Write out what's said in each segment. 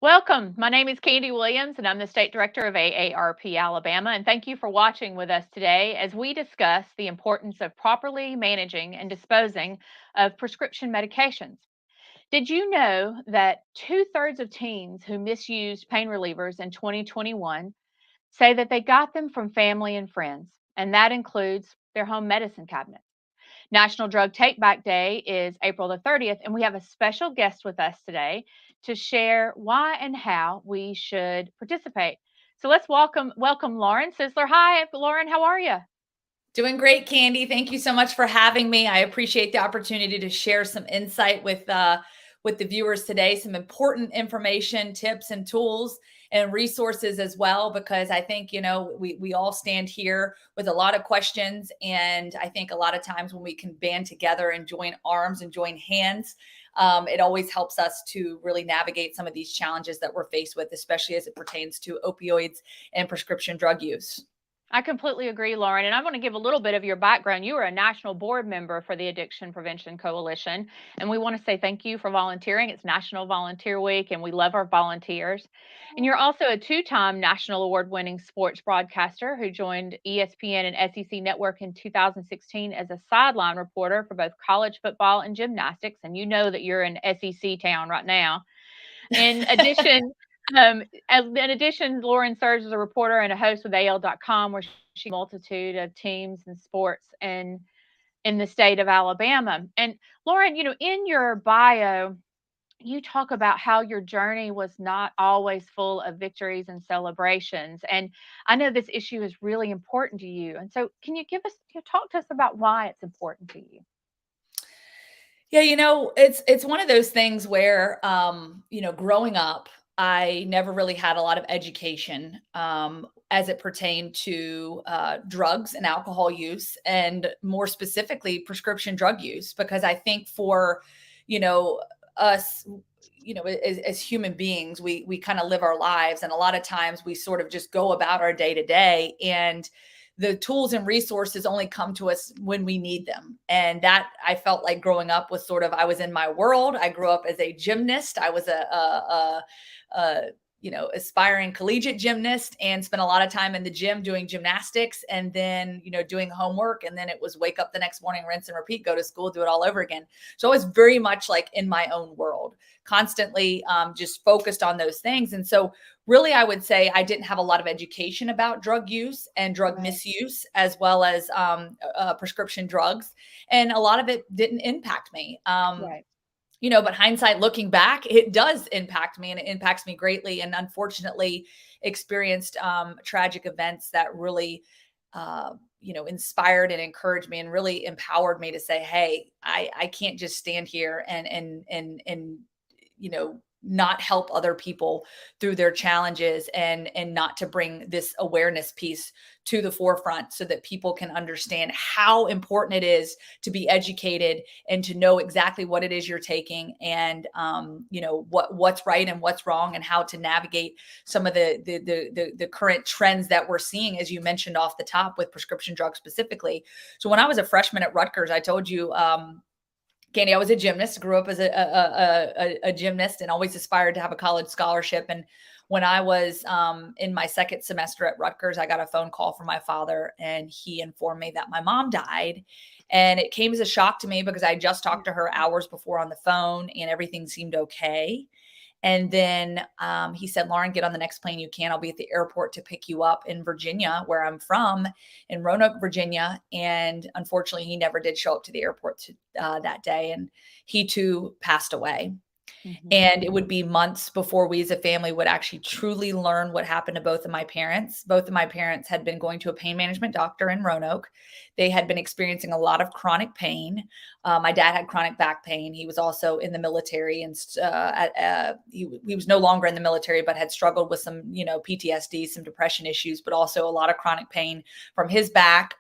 Welcome. My name is Candy Williams, and I'm the State Director of AARP Alabama. And thank you for watching with us today as we discuss the importance of properly managing and disposing of prescription medications. Did you know that two-thirds of teens who misused pain relievers in 2021 say that they got them from family and friends? And that includes their home medicine cabinet. National Drug Take Back Day is April the 30th, and we have a special guest with us today to share why and how we should participate. So let's welcome Lauren Sisler. Hi, Lauren. How are you? Doing great, Candy. Thank you so much for having me. I appreciate the opportunity to share some insight with the viewers today, some important information, tips, and tools and resources as well, because I think, we all stand here with a lot of questions. And I think a lot of times when we can band together and join arms and join hands, it always helps us to really navigate some of these challenges that we're faced with, especially as it pertains to opioids and prescription drug use. I completely agree, Lauren. And I want to give a little bit of your background. You are a national board member for the Addiction Prevention Coalition. And we want to say thank you for volunteering. It's National Volunteer Week, and we love our volunteers. And you're also a two-time national award-winning sports broadcaster who joined ESPN and SEC Network in 2016 as a sideline reporter for both college football and gymnastics. And you know that you're in SEC town right now. In addition, Lauren serves as a reporter and a host with AL.com, where she multitude of teams and sports in the state of Alabama. And Lauren, in your bio, you talk about how your journey was not always full of victories and celebrations. And I know this issue is really important to you. And so, can you talk to us about why it's important to you? Yeah, it's one of those things where, growing up, I never really had a lot of education as it pertained to drugs and alcohol use, and more specifically, prescription drug use. Because I think for, us, as human beings, we kind of live our lives, and a lot of times we sort of just go about our day to day, and the tools and resources only come to us when we need them. And that, I felt like growing up was sort of, I was in my world. I grew up as a gymnast. I was a aspiring collegiate gymnast, and spent a lot of time in the gym doing gymnastics, and then, doing homework. And then it was wake up the next morning, rinse and repeat, go to school, do it all over again. So I was very much like in my own world, constantly just focused on those things. And so really, I would say I didn't have a lot of education about drug use and drug Right. misuse, as well as prescription drugs. And a lot of it didn't impact me. Right. But hindsight, looking back, it does impact me, and it impacts me greatly. And unfortunately, experienced tragic events that really, inspired and encouraged me and really empowered me to say, hey, I can't just stand here and not help other people through their challenges, and not to bring this awareness piece to the forefront, so that people can understand how important it is to be educated and to know exactly what it is you're taking, and what's right and what's wrong, and how to navigate some of the current trends that we're seeing, as you mentioned off the top, with prescription drugs specifically. So when I was a freshman at Rutgers, I told you, Candy, I was a gymnast, grew up as a gymnast, and always aspired to have a college scholarship. And when I was in my second semester at Rutgers, I got a phone call from my father, and he informed me that my mom died. And it came as a shock to me, because I just talked to her hours before on the phone, and everything seemed okay. And then he said, Lauren, get on the next plane you can. I'll be at the airport to pick you up in Virginia, where I'm from, in Roanoke, Virginia. And unfortunately, he never did show up to the airport that day. And he too passed away. Mhm. And it would be months before we as a family would actually truly learn what happened to both of my parents. Both of my parents had been going to a pain management doctor in Roanoke. They had been experiencing a lot of chronic pain. My dad had chronic back pain. He was also in the military, and he was no longer in the military, but had struggled with some, PTSD, some depression issues, but also a lot of chronic pain from his back.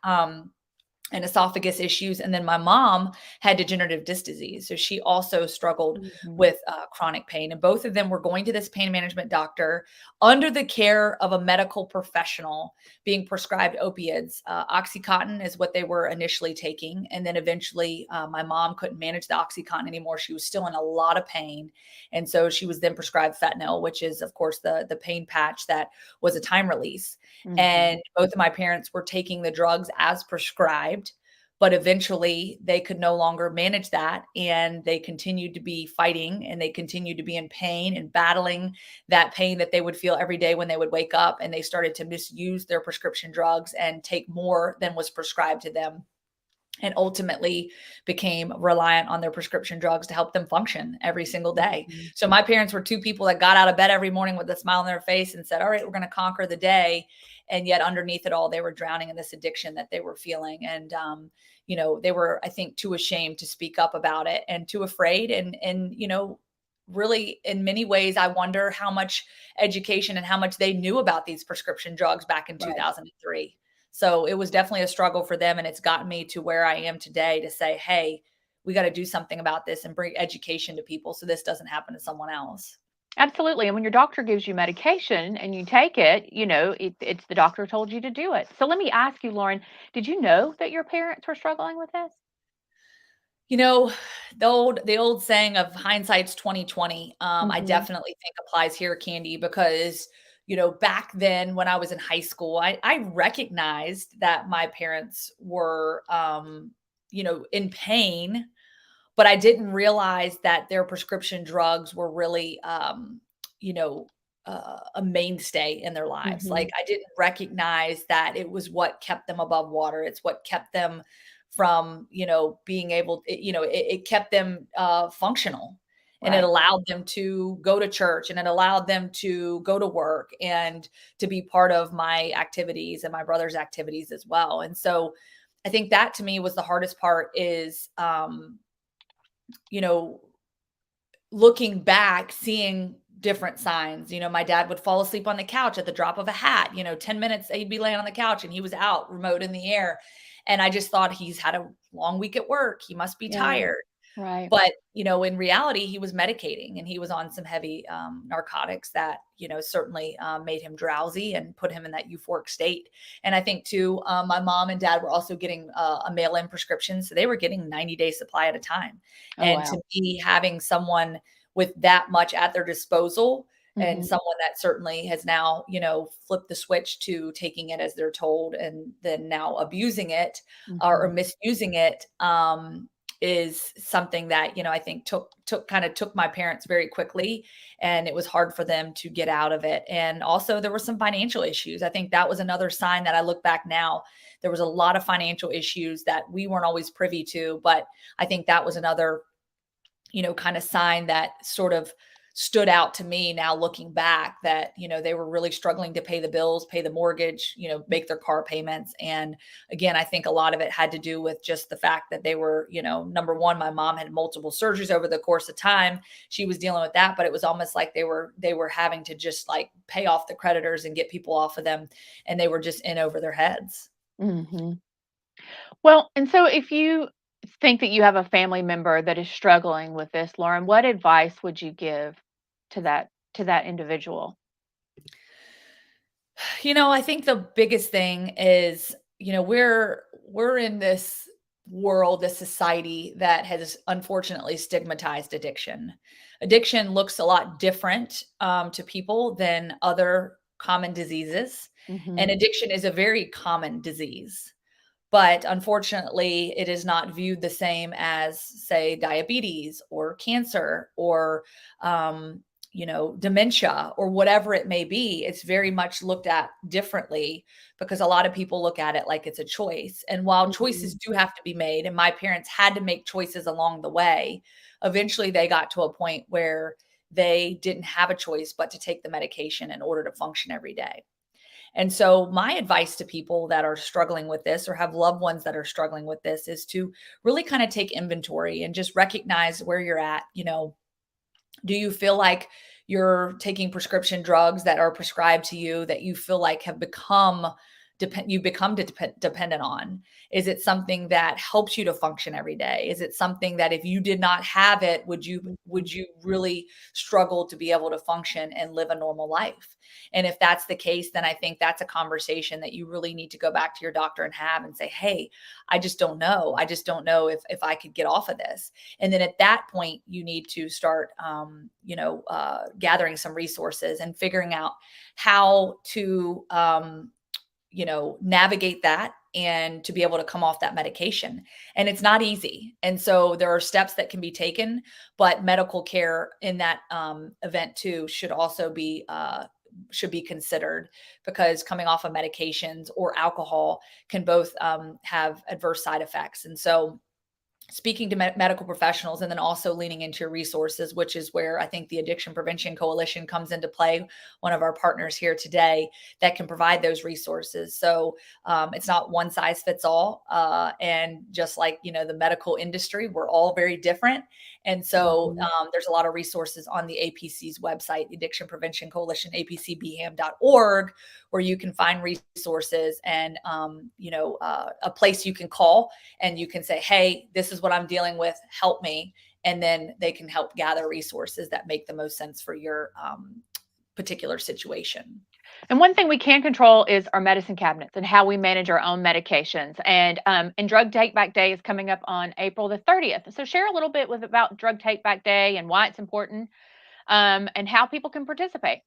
and esophagus issues. And then my mom had degenerative disc disease. So she also struggled Mhm. with chronic pain. And both of them were going to this pain management doctor under the care of a medical professional, being prescribed opiates. Oxycontin is what they were initially taking. And then eventually my mom couldn't manage the Oxycontin anymore. She was still in a lot of pain. And so she was then prescribed fentanyl, which is, of course, the pain patch that was a time release. Mhm. And both of my parents were taking the drugs as prescribed, but eventually they could no longer manage that. And they continued to be fighting, and they continued to be in pain and battling that pain that they would feel every day when they would wake up. And they started to misuse their prescription drugs and take more than was prescribed to them, and ultimately became reliant on their prescription drugs to help them function every single day. Mhm. So my parents were two people that got out of bed every morning with a smile on their face and said, all right, we're going to conquer the day. And yet underneath it all, they were drowning in this addiction that they were feeling. And, they were, I think, too ashamed to speak up about it, and too afraid. And really, in many ways, I wonder how much education and how much they knew about these prescription drugs back in Right. 2003. So it was definitely a struggle for them. And it's gotten me to where I am today to say, hey, we got to do something about this and bring education to people so this doesn't happen to someone else. Absolutely. And when your doctor gives you medication and you take it, it's the doctor told you to do it. So let me ask you, Lauren, did you know that your parents were struggling with this? You know, the old saying of hindsight's 2020, I Mhm. definitely think applies here, Candy, because back then when I was in high school, I recognized that my parents were in pain, but I didn't realize that their prescription drugs were really, you know, a mainstay in their lives. Like, Mhm. I didn't recognize that it was what kept them above water. It's what kept them from, being able, it kept them functional. And it Right. allowed them to go to church, and it allowed them to go to work and to be part of my activities and my brother's activities as well. And so I think that to me was the hardest part is, you know, looking back, seeing different signs. My dad would fall asleep on the couch at the drop of a hat. 10 minutes, he'd be laying on the couch and he was out, remote in the air. And I just thought, he's had a long week at work. He must be Yeah. tired. Right. But, in reality, he was medicating, and he was on some heavy narcotics that, certainly made him drowsy and put him in that euphoric state. And I think, too, my mom and dad were also getting a mail in prescription. So they were getting 90-day supply at a time. Oh, And to wow. me, having someone with that much at their disposal, and Mhm. someone that certainly has now, flipped the switch to taking it as they're told, and then now abusing it, or Mhm. misusing it, is something that, I think took my parents very quickly, and it was hard for them to get out of it. And also there were some financial issues. I think that was another sign that I look back now. There was a lot of financial issues that we weren't always privy to, but I think that was another, kind of sign that sort of stood out to me now looking back, that, they were really struggling to pay the bills, pay the mortgage, make their car payments. And again, I think a lot of it had to do with just the fact that they were, number one, my mom had multiple surgeries over the course of time. She was dealing with that, but it was almost like they were having to just like pay off the creditors and get people off of them. And they were just in over their heads. Mhm. Well, and so if you think that you have a family member that is struggling with this, Lauren, what advice would you give to that individual? I think the biggest thing is, we're in this world, this society that has unfortunately stigmatized addiction. Addiction looks a lot different to people than other common diseases, and Mhm. addiction is a very common disease. But unfortunately, it is not viewed the same as, say, diabetes or cancer or, dementia or whatever it may be. It's very much looked at differently, because a lot of people look at it like it's a choice. And while choices Mhm. do have to be made, and my parents had to make choices along the way, eventually they got to a point where they didn't have a choice but to take the medication in order to function every day. And so, my advice to people that are struggling with this or have loved ones that are struggling with this is to really kind of take inventory and just recognize where you're at. Do you feel like you're taking prescription drugs that are prescribed to you that you feel like have become you become dependent on? Is it something that helps you to function every day? Is it something that if you did not have it, would you really struggle to be able to function and live a normal life? And if that's the case, then I think that's a conversation that you really need to go back to your doctor and have and say, hey, I just don't know. I just don't know if I could get off of this. And then at that point, you need to start, gathering some resources and figuring out how to, navigate that and to be able to come off that medication. And it's not easy. And so there are steps that can be taken, but medical care in that event too should also be considered, because coming off of medications or alcohol can both have adverse side effects. And so speaking to medical professionals, and then also leaning into your resources, which is where I think the Addiction Prevention Coalition comes into play, one of our partners here today that can provide those resources. So it's not one size fits all. And just like, the medical industry, we're all very different. And so there's a lot of resources on the APC's website, the Addiction Prevention Coalition, apcbham.org, where you can find resources and, a place you can call and you can say, hey, this is what I'm dealing with, help me. And then they can help gather resources that make the most sense for your particular situation. And one thing we can control is our medicine cabinets and how we manage our own medications. And Drug Take Back Day is coming up on April the 30th. So share a little bit about Drug Take Back Day and why it's important, and how people can participate.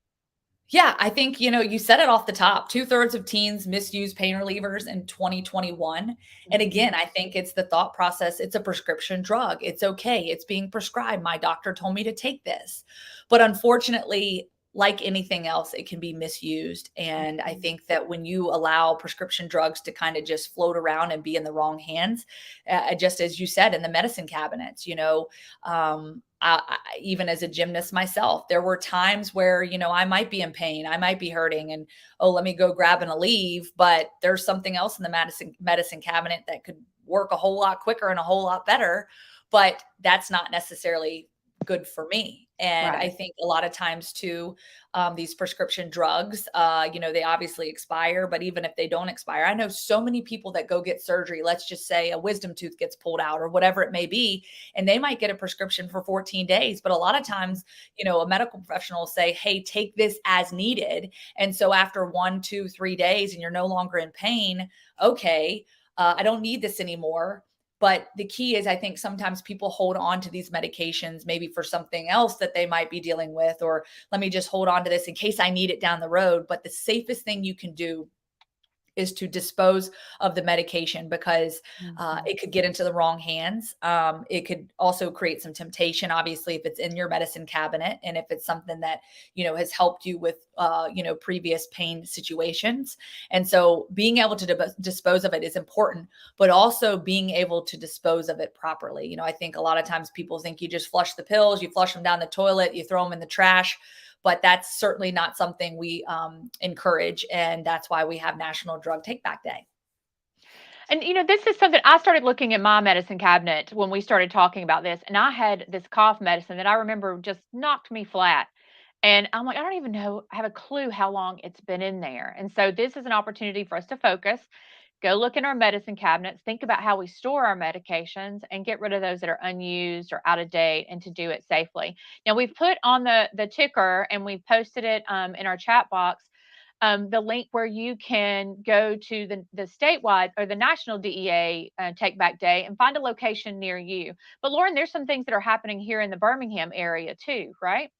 Yeah, I think, you said it off the top. 2/3 of teens misuse pain relievers in 2021. And again, I think it's the thought process. It's a prescription drug. It's okay. It's being prescribed. My doctor told me to take this. But unfortunately, like anything else, it can be misused. And I think that when you allow prescription drugs to kind of just float around and be in the wrong hands, just as you said, in the medicine cabinets, even as a gymnast myself, there were times where, I might be in pain, I might be hurting, and, oh, let me go grab an Aleve, but there's something else in the medicine cabinet that could work a whole lot quicker and a whole lot better, but that's not necessarily good for me. And Right. I think a lot of times too, these prescription drugs, they obviously expire, but even if they don't expire, I know so many people that go get surgery. Let's just say a wisdom tooth gets pulled out or whatever it may be, and they might get a prescription for 14 days. But a lot of times, a medical professional will say, hey, take this as needed. And so after 1, 2, 3 days and you're no longer in pain, okay, I don't need this anymore. But the key is, I think sometimes people hold on to these medications, maybe for something else that they might be dealing with, or let me just hold on to this in case I need it down the road. But the safest thing you can do is to dispose of the medication, because it could get into the wrong hands. It could also create some temptation, obviously, if it's in your medicine cabinet and if it's something that, has helped you with, previous pain situations. And so being able to dispose of it is important, but also being able to dispose of it properly. I think a lot of times people think you just flush the pills, you flush them down the toilet, you throw them in the trash. But that's certainly not something we encourage. And that's why we have National Drug Take Back Day. And, this is something I started looking at my medicine cabinet when we started talking about this. And I had this cough medicine that I remember just knocked me flat. And I'm like, I don't even know, I have a clue how long it's been in there. And so this is an opportunity for us to focus, go look in our medicine cabinets, think about how we store our medications, and get rid of those that are unused or out of date, and to do it safely. Now, we've put on the ticker, and we've posted it in our chat box, the link where you can go to the statewide or the national DEA Take Back Day and find a location near you. But Lauren, there's some things that are happening here in the Birmingham area too, right?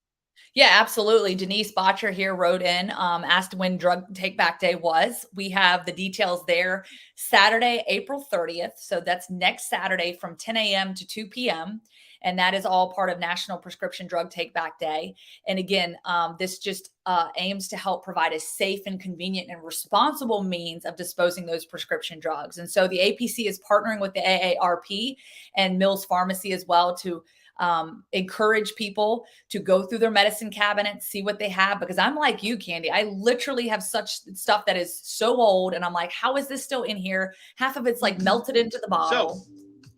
Yeah, absolutely. Denise Botcher here wrote in, asked when Drug Take Back Day was. We have the details there. Saturday, April 30th. So that's next Saturday from 10 a.m. to 2 p.m. And that is all part of National Prescription Drug Take Back Day. And again, this just aims to help provide a safe and convenient and responsible means of disposing those prescription drugs. And so the APC is partnering with the AARP and Mills Pharmacy as well to encourage people to go through their medicine cabinet, see what they have, because I'm like you, Candy. I literally have such stuff that is so old, and I'm like, how is this still in here? Half of it's melted into the bottle. So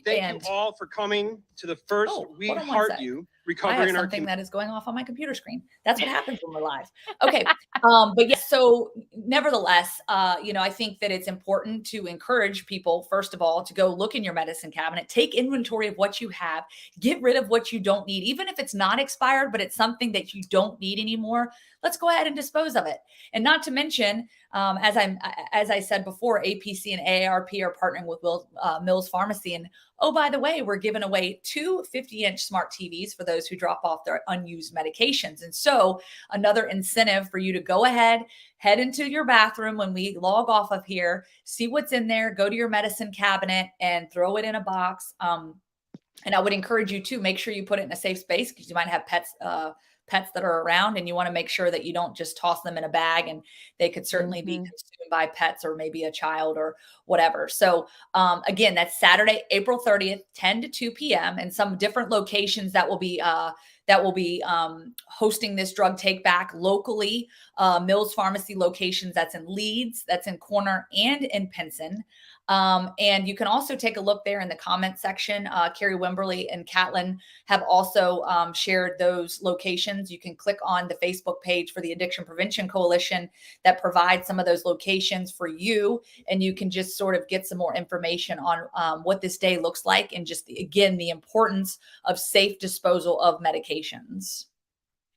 thank you all for coming to the first We Heart You recovery I have in our something community. that is going off on my computer screen. That's what happens when we're live. Okay. But yes, so nevertheless, I think that it's important to encourage people, first of all, to go look in your medicine cabinet, take inventory of what you have, get rid of what you don't need, even if it's not expired, but it's something that you don't need anymore. Let's go ahead and dispose of it. And not to mention, as I said before, APC and AARP are partnering with Mills Pharmacy. And oh, by the way, we're giving away 2 50-inch smart TVs for those who drop off their unused medications. And so another incentive for you to go ahead, head into your bathroom when we log off of here, see what's in there, go to your medicine cabinet and throw it in a box. And I would encourage you to make sure you put it in a safe space, because you might have pets that are around, and you want to make sure that you don't just toss them in a bag, and they could certainly be consumed by pets or maybe a child or whatever. So again, that's Saturday, April 30th, 10 to 2 p.m. and some different locations that will be hosting this drug take back locally. Mills Pharmacy locations, that's in Leeds, that's in Corner, and in Pinson. And you can also take a look there in the comment section. Carrie Wimberly and Catlin have also shared those locations. You can click on the Facebook page for the Addiction Prevention Coalition that provides some of those locations for you. And you can just sort of get some more information on what this day looks like, and just, again, the importance of safe disposal of medications.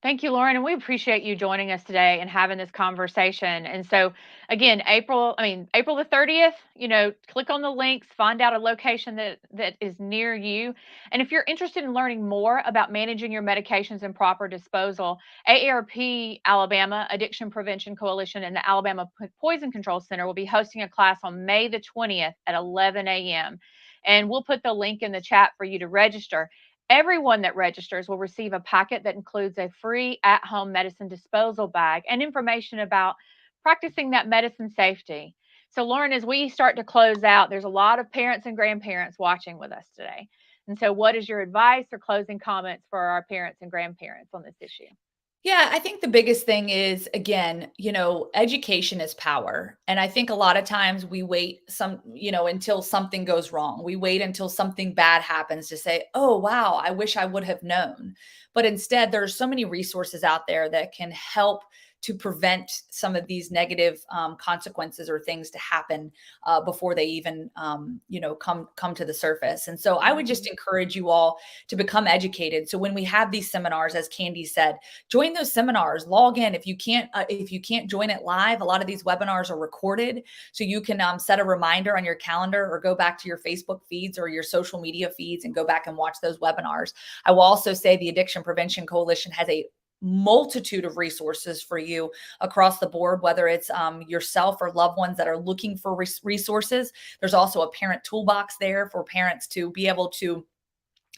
Thank you, Lauren. And we appreciate you joining us today and having this conversation. And so again, April the 30th, click on the links, find out a location that is near you. And if you're interested in learning more about managing your medications and proper disposal, AARP Alabama Addiction Prevention Coalition and the Alabama Poison Control Center will be hosting a class on May the 20th at 11 a.m. And we'll put the link in the chat for you to register. Everyone that registers will receive a packet that includes a free at-home medicine disposal bag and information about practicing that medicine safety. So, Lauren, as we start to close out, there's a lot of parents and grandparents watching with us today. And so what is your advice or closing comments for our parents and grandparents on this issue? Yeah, I think the biggest thing is, again, education is power. And I think a lot of times we wait until something goes wrong. We wait until something bad happens to say, oh, wow, I wish I would have known. But instead, there's so many resources out there that can help to prevent some of these negative consequences or things to happen before they even, come to the surface. And so I would just encourage you all to become educated. So when we have these seminars, as Candy said, join those seminars, log in. If you can't join it live, a lot of these webinars are recorded. So you can set a reminder on your calendar or go back to your Facebook feeds or your social media feeds and go back and watch those webinars. I will also say the Addiction Prevention Coalition has a multitude of resources for you across the board, whether it's yourself or loved ones that are looking for resources. There's also a parent toolbox there for parents to be able to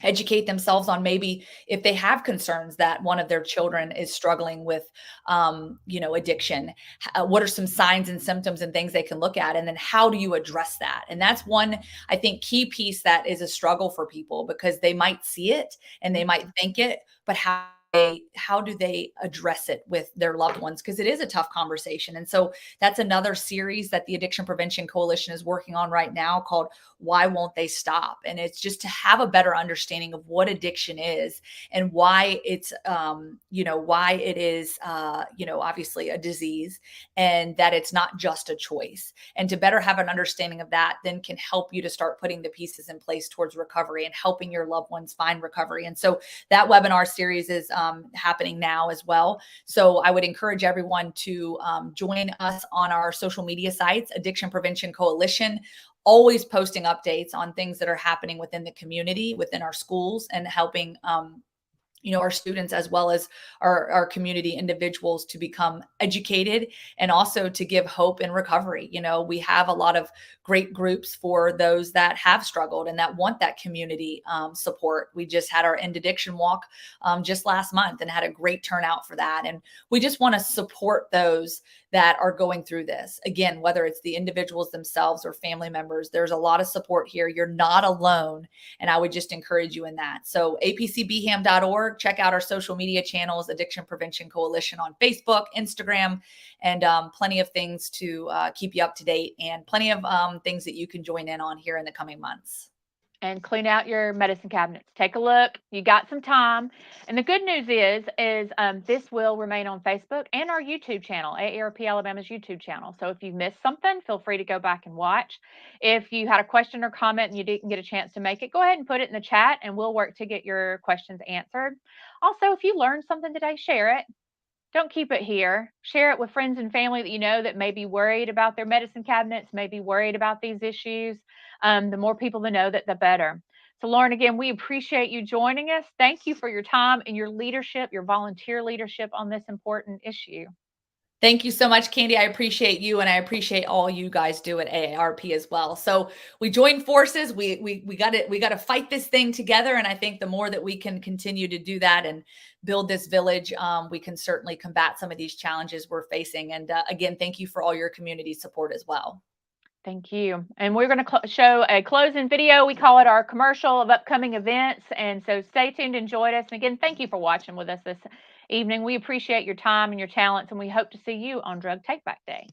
educate themselves on maybe if they have concerns that one of their children is struggling with, addiction. What are some signs and symptoms and things they can look at? And then how do you address that? And that's one, I think, key piece that is a struggle for people, because they might see it and they might think it, but how do they address it with their loved ones? Because it is a tough conversation. And so that's another series that the Addiction Prevention Coalition is working on right now called Why Won't They Stop? And it's just to have a better understanding of what addiction is and why it's, why it is, obviously a disease, and that it's not just a choice. And to better have an understanding of that then can help you to start putting the pieces in place towards recovery and helping your loved ones find recovery. And so that webinar series is happening now as well. So I would encourage everyone to join us on our social media sites, Addiction Prevention Coalition, always posting updates on things that are happening within the community, within our schools, and helping our students as well as our community individuals to become educated and also to give hope in recovery. We have a lot of great groups for those that have struggled and that want that community support. We just had our End Addiction Walk just last month and had a great turnout for that. And we just want to support those that are going through this. Again, whether it's the individuals themselves or family members, there's a lot of support here. You're not alone. And I would just encourage you in that. So apcbham.org, check out our social media channels, Addiction Prevention Coalition on Facebook, Instagram, and plenty of things to keep you up to date, and plenty of things that you can join in on here in the coming months. and clean out your medicine cabinets. Take a look. You got some time. And the good news is this will remain on Facebook and our YouTube channel, AARP Alabama's YouTube channel. So if you missed something, feel free to go back and watch. If you had a question or comment and you didn't get a chance to make it, go ahead and put it in the chat and we'll work to get your questions answered. Also, if you learned something today, share it. Don't keep it here. Share it with friends and family that you know that may be worried about their medicine cabinets, may be worried about these issues. The more people that know that, the better. So, Lauren, again, we appreciate you joining us. Thank you for your time and your leadership, your volunteer leadership on this important issue. Thank you so much, Candy. I appreciate you, and I appreciate all you guys do at AARP as well. So we join forces. We got to fight this thing together. And I think the more that we can continue to do that and build this village, we can certainly combat some of these challenges we're facing. And again, thank you for all your community support as well. Thank you. And we're going to show a closing video. We call it our commercial of upcoming events. And so stay tuned and join us. And again, thank you for watching with us this evening. We appreciate your time and your talents, and we hope to see you on Drug Take Back Day.